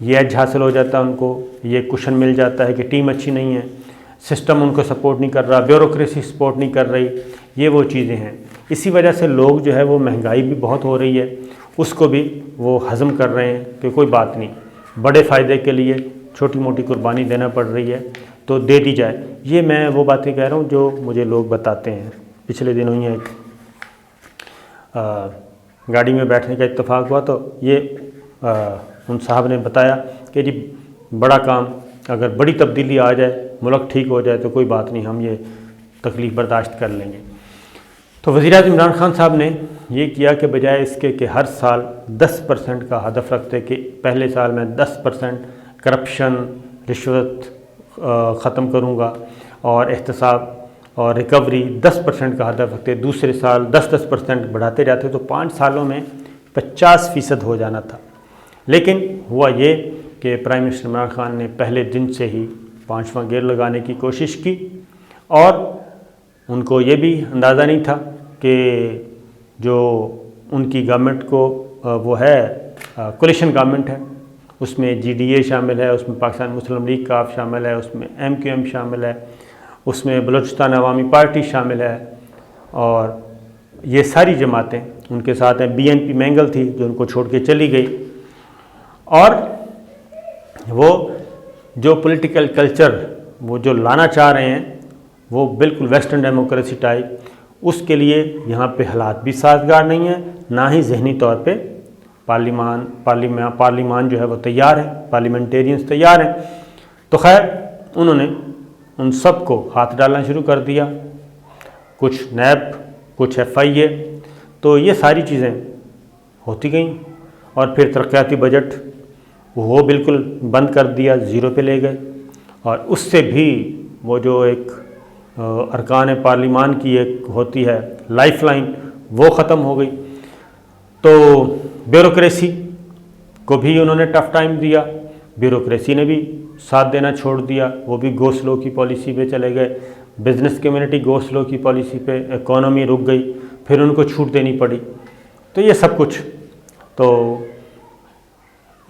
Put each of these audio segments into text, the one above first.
یہ ایج حاصل ہو جاتا ہے ان کو، یہ کشن مل جاتا ہے کہ ٹیم اچھی نہیں ہے، سسٹم ان کو سپورٹ نہیں کر رہا، بیوروکریسی سپورٹ نہیں کر رہی، یہ وہ چیزیں ہیں۔ اسی وجہ سے لوگ جو ہے وہ مہنگائی بھی بہت ہو رہی ہے، اس کو بھی وہ ہضم کر رہے ہیں کہ کوئی بات نہیں، بڑے فائدے کے لیے چھوٹی موٹی قربانی دینا پڑ رہی ہے تو دے دی جائے۔ یہ میں وہ باتیں کہہ رہا ہوں جو مجھے لوگ بتاتے ہیں۔ پچھلے دنوں ہی ایک گاڑی میں بیٹھنے کا اتفاق ہوا تو یہ ان صاحب نے بتایا کہ جی بڑا کام، اگر بڑی تبدیلی آ جائے، ملک ٹھیک ہو جائے تو کوئی بات نہیں، ہم یہ تکلیف برداشت کر لیں گے۔ تو وزیر اعظم عمران خان صاحب نے یہ کیا کہ بجائے اس کے کہ ہر سال 10% کا ہدف رکھتے کہ پہلے سال میں 10% کرپشن، رشوت ختم کروں گا اور احتساب اور ریکوری 10% کا ہدف رکھتے، دوسرے سال 10% بڑھاتے جاتے تو 5 سالوں میں 50% ہو جانا تھا۔ لیکن ہوا یہ کہ پرائم منسٹر عمران خان نے پہلے دن سے ہی 5واں گیئر لگانے کی کوشش کی، اور ان کو یہ بھی اندازہ نہیں تھا کہ جو ان کی گورنمنٹ کو وہ ہے کولیشن گورنمنٹ ہے، اس میں GDA شامل ہے، اس میں پاکستان مسلم لیگ کاف شامل ہے، اس میں MQM شامل ہے، اس میں بلوچستان عوامی پارٹی شامل ہے، اور یہ ساری جماعتیں ان کے ساتھ ہیں۔ BNP مینگل تھی جو ان کو چھوڑ کے چلی گئی، اور وہ جو پولیٹیکل کلچر وہ جو لانا چاہ رہے ہیں وہ بالکل ویسٹرن ڈیموکریسی ٹائپ، اس کے لیے یہاں پہ حالات بھی سازگار نہیں ہیں، نہ ہی ذہنی طور پہ پارلیمان جو ہے وہ تیار ہے، پارلیمنٹیرینز تیار ہیں۔ تو خیر انہوں نے ان سب کو ہاتھ ڈالنا شروع کر دیا، کچھ نیب، کچھ FIA، تو یہ ساری چیزیں ہوتی گئیں، اور پھر ترقیاتی بجٹ وہ بالکل بند کر دیا، زیرو پہ لے گئے، اور اس سے بھی وہ جو ایک ارکان پارلیمان کی ایک ہوتی ہے لائف لائن، وہ ختم ہو گئی۔ تو بیوروکریسی کو بھی انہوں نے ٹف ٹائم دیا، بیوروکریسی نے بھی ساتھ دینا چھوڑ دیا، وہ بھی گو سلو کی پالیسی پہ چلے گئے، بزنس کمیونٹی گو سلو کی پالیسی پہ، اکانومی رک گئی، پھر ان کو چھوٹ دینی پڑی۔ تو یہ سب کچھ، تو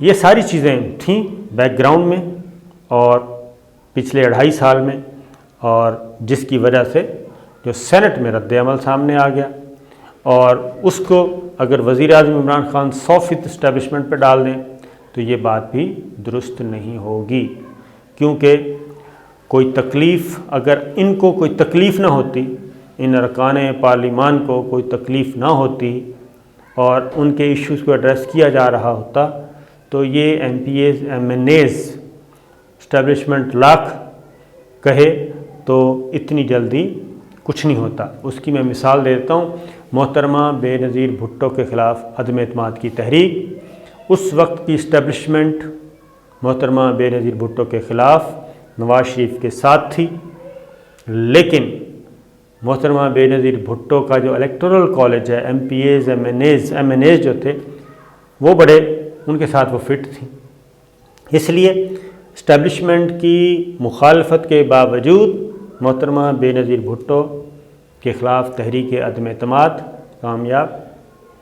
یہ ساری چیزیں تھیں بیک گراؤنڈ میں اور پچھلے 2.5 سال میں، اور جس کی وجہ سے جو سینٹ میں رد عمل سامنے آ گیا، اور اس کو اگر وزیر اعظم عمران خان 100% اسٹیبلشمنٹ پہ ڈال دیں تو یہ بات بھی درست نہیں ہوگی، کیونکہ کوئی تکلیف، اگر ان کو کوئی تکلیف نہ ہوتی، ان ارکان پارلیمان کو کوئی تکلیف نہ ہوتی اور ان کے ایشوز کو ایڈریس کیا جا رہا ہوتا تو یہ MPAs MNAs اسٹیبلشمنٹ لاکھ کہے تو اتنی جلدی کچھ نہیں ہوتا۔ اس کی میں مثال دے دیتا ہوں، محترمہ بے نظیر بھٹو کے خلاف عدم اعتماد کی تحریک، اس وقت کی اسٹیبلشمنٹ محترمہ بے نظیر بھٹو کے خلاف نواز شریف کے ساتھ تھی، لیکن محترمہ بے نظیر بھٹو کا جو الیکٹورل کالج ہے، MPAs MNAs جو تھے وہ بڑے ان کے ساتھ وہ فٹ تھیں، اس لیے اسٹیبلشمنٹ کی مخالفت کے باوجود محترمہ بے نظیر بھٹو کے خلاف تحریک عدم اعتماد کامیاب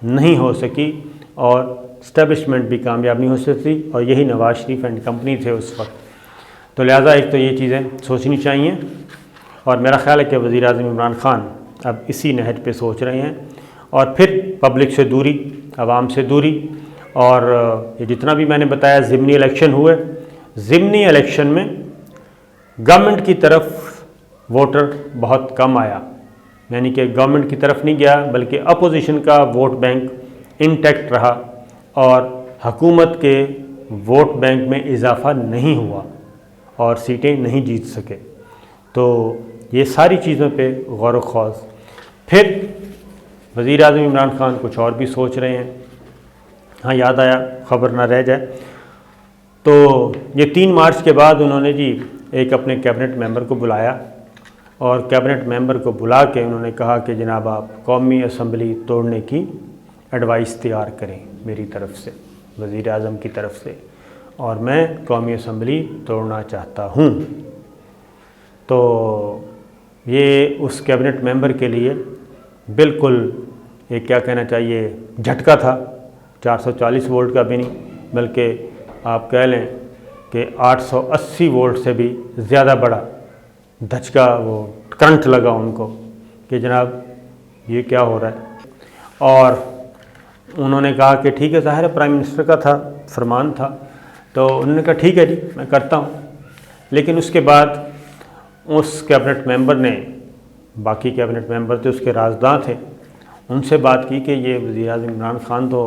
نہیں ہو سکی، اور اسٹیبلشمنٹ بھی کامیاب نہیں ہو سکتی، اور یہی نواز شریف اینڈ کمپنی تھے اس وقت۔ تو لہٰذا ایک تو یہ چیزیں سوچنی چاہیے، اور میرا خیال ہے کہ وزیر اعظم عمران خان اب اسی نہج پہ سوچ رہے ہیں، اور پھر پبلک سے دوری، عوام سے دوری، اور یہ جتنا بھی میں نے بتایا ضمنی الیکشن ہوئے، ضمنی الیکشن میں گورنمنٹ کی طرف ووٹر بہت کم آیا، یعنی کہ گورنمنٹ کی طرف نہیں گیا بلکہ اپوزیشن کا ووٹ بینک انٹیکٹ رہا، اور حکومت کے ووٹ بینک میں اضافہ نہیں ہوا اور سیٹیں نہیں جیت سکے۔ تو یہ ساری چیزوں پہ غور و خوض۔ پھر وزیر اعظم عمران خان کچھ اور بھی سوچ رہے ہیں، ہاں یاد آیا، خبر نہ رہ جائے، تو یہ 3 مارچ کے بعد انہوں نے جی ایک اپنے کیبنٹ ممبر کو بلایا، اور کیبنٹ ممبر کو بلا کے انہوں نے کہا کہ جناب آپ قومی اسمبلی توڑنے کی ایڈوائس تیار کریں میری طرف سے، وزیر اعظم کی طرف سے، اور میں قومی اسمبلی توڑنا چاہتا ہوں۔ تو یہ اس کیبنٹ ممبر کے لیے بالکل ایک کیا کہنا چاہیے جھٹکا تھا، 440 وولٹ کا بھی نہیں بلکہ آپ کہہ لیں کہ 880 وولٹ سے بھی زیادہ بڑا دھچکا وہ کرنٹ لگا ان کو کہ جناب یہ کیا ہو رہا ہے. اور انہوں نے کہا کہ ٹھیک ہے، ظاہر ہے پرائم منسٹر کا تھا، فرمان تھا، تو انہوں نے کہا ٹھیک ہے جی میں کرتا ہوں. لیکن اس کے بعد اس کیبنٹ ممبر نے، باقی کیبنٹ ممبر تھے اس کے رازداں تھے، ان سے بات کی کہ یہ وزیر اعظم عمران خان تو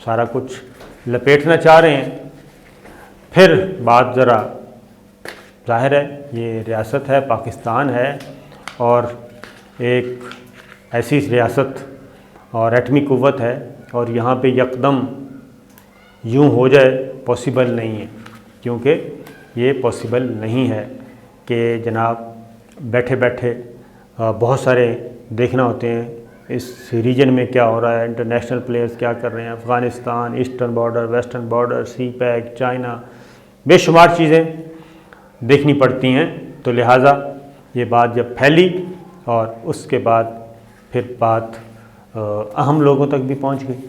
سارا کچھ لپیٹنا چاہ رہے ہیں. پھر بات ذرا ظاہر ہے یہ ریاست ہے، پاکستان ہے، اور ایک ایسی ریاست اور ایٹمی قوت ہے، اور یہاں پہ یکدم یوں ہو جائے پاسبل نہیں ہے، کیونکہ یہ پاسبل نہیں ہے کہ جناب بیٹھے بیٹھے بہت سارے دیکھنا ہوتے ہیں اس ریجن میں کیا ہو رہا ہے، انٹرنیشنل پلیئرز کیا کر رہے ہیں، Afghanistan, eastern border, western border, CPEC, China, بے شمار چیزیں دیکھنی پڑتی ہیں. تو لہٰذا یہ بات جب پھیلی اور اس کے بعد پھر بات اہم لوگوں تک بھی پہنچ گئی.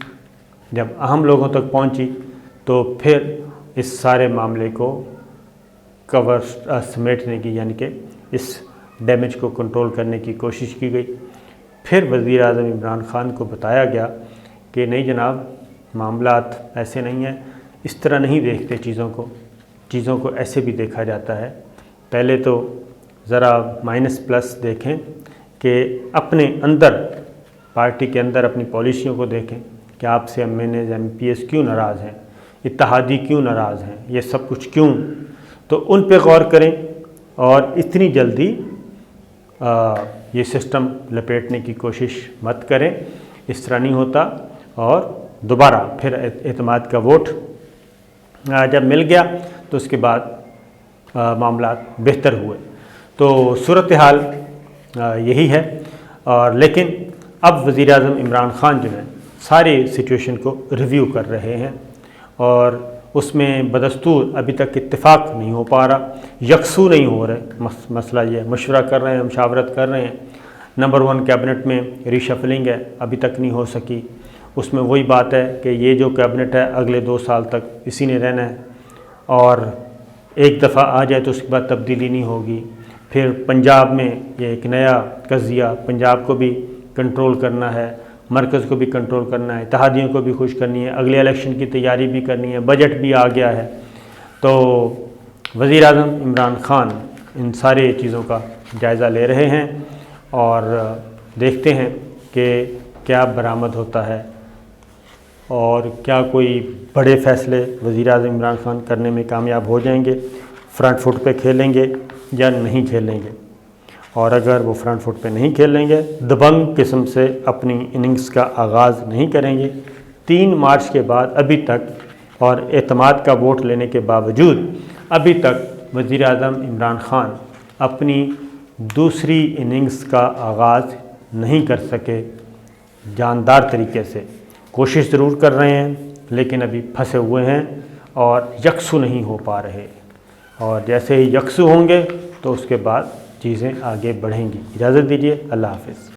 جب اہم لوگوں تک پہنچی تو پھر اس سارے معاملے کو کور سمیٹنے کی، یعنی کہ اس ڈیمیج کو کنٹرول کرنے کی کوشش کی گئی. پھر وزیر اعظم عمران خان کو بتایا گیا کہ نہیں جناب معاملات ایسے نہیں ہیں، اس طرح نہیں دیکھتے چیزوں کو ایسے بھی دیکھا جاتا ہے. پہلے تو ذرا مائنس پلس دیکھیں کہ اپنے اندر، پارٹی کے اندر اپنی پالیسیوں کو دیکھیں کہ آپ سے M N As, M P S کیوں ناراض ہیں، اتحادی کیوں ناراض ہیں، یہ سب کچھ کیوں، تو ان پہ غور کریں اور اتنی جلدی یہ سسٹم لپیٹنے کی کوشش مت کریں. اس طرح نہیں ہوتا. اور دوبارہ پھر اعتماد کا ووٹ جب مل گیا تو اس کے بعد معاملات بہتر ہوئے. تو صورتحال یہی ہے. اور لیکن اب وزیر اعظم عمران خان جو ہیں ساری سچویشن کو ریویو کر رہے ہیں، اور اس میں بدستور ابھی تک اتفاق نہیں ہو پا رہا، یکسو نہیں ہو رہے. مسئلہ یہ مشورہ کر رہے ہیں، مشاورت کر رہے ہیں. نمبر 1 کیبنٹ میں ری شفلنگ ہے، ابھی تک نہیں ہو سکی. اس میں وہی بات ہے کہ یہ جو کیبنٹ ہے اگلے 2 سال تک اسی نے رہنا ہے، اور ایک دفعہ آ جائے تو اس کے بعد تبدیلی نہیں ہوگی. پھر پنجاب میں یہ ایک نیا قضیہ، پنجاب کو بھی کنٹرول کرنا ہے، مرکز کو بھی کنٹرول کرنا ہے، اتحادیوں کو بھی خوش کرنی ہے، اگلے الیکشن کی تیاری بھی کرنی ہے، بجٹ بھی آ گیا ہے. تو وزیر اعظم عمران خان ان سارے چیزوں کا جائزہ لے رہے ہیں اور دیکھتے ہیں کہ کیا برآمد ہوتا ہے اور کیا کوئی بڑے فیصلے وزیر اعظم عمران خان کرنے میں کامیاب ہو جائیں گے، فرنٹ فٹ پہ کھیلیں گے یا نہیں کھیلیں گے. اور اگر وہ فرنٹ فٹ پہ نہیں کھیلیں گے، دبنگ قسم سے اپنی اننگز کا آغاز نہیں کریں گے، 3 مارچ کے بعد ابھی تک اور اعتماد کا ووٹ لینے کے باوجود ابھی تک وزیر اعظم عمران خان اپنی دوسری اننگز کا آغاز نہیں کر سکے جاندار طریقے سے. کوشش ضرور کر رہے ہیں لیکن ابھی پھنسے ہوئے ہیں اور یکسو نہیں ہو پا رہے. اور جیسے ہی یکسو ہوں گے تو اس کے بعد چیزیں آگے بڑھیں گی. اجازت دیجیے، اللہ حافظ.